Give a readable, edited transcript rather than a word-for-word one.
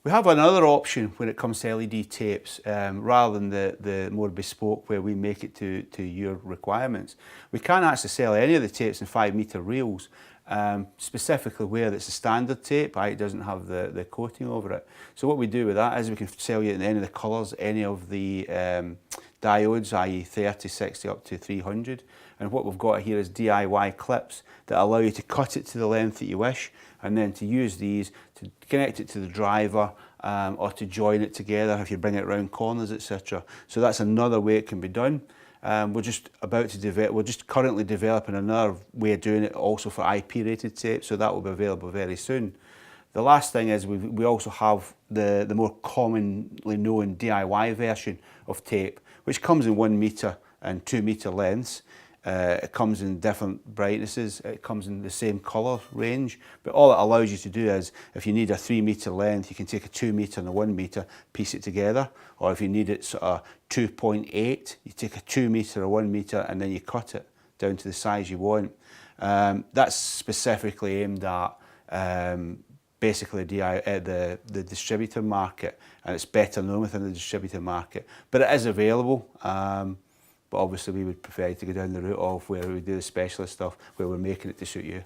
We have another option when it comes to LED tapes, rather than the more bespoke where we make it to your requirements. We can actually sell any of the tapes in 5 metre reels, specifically where it's a standard tape, it doesn't have the coating over it. So what we do with that is we can sell you in any of the colours, any of the diodes, i.e. 30, 60 up to 300. And what we've got here is DIY clips that allow you to cut it to the length that you wish, and then to use these to connect it to the driver, or to join it together if you bring it around corners, etc. So that's another way it can be done. We're just about to develop, we're just currently developing another way of doing it also for IP rated tape, so that will be available very soon. The last thing is we also have the more commonly known DIY version of tape, which comes in 1 metre and 2 metre lengths. It comes in different brightnesses, it comes in the same colour range, but all it allows you to do is, if you need a 3 metre length, you can take a 2 metre and a 1 metre, piece it together, or if you need it sort of 2.8, you take a 2 metre or 1 metre and then you cut it down to the size you want. That's specifically aimed at basically the distributor market, and it's better known within the distributor market, but it is available. But obviously we would prefer to go down the route of where we do the specialist stuff, where we're making it to suit you.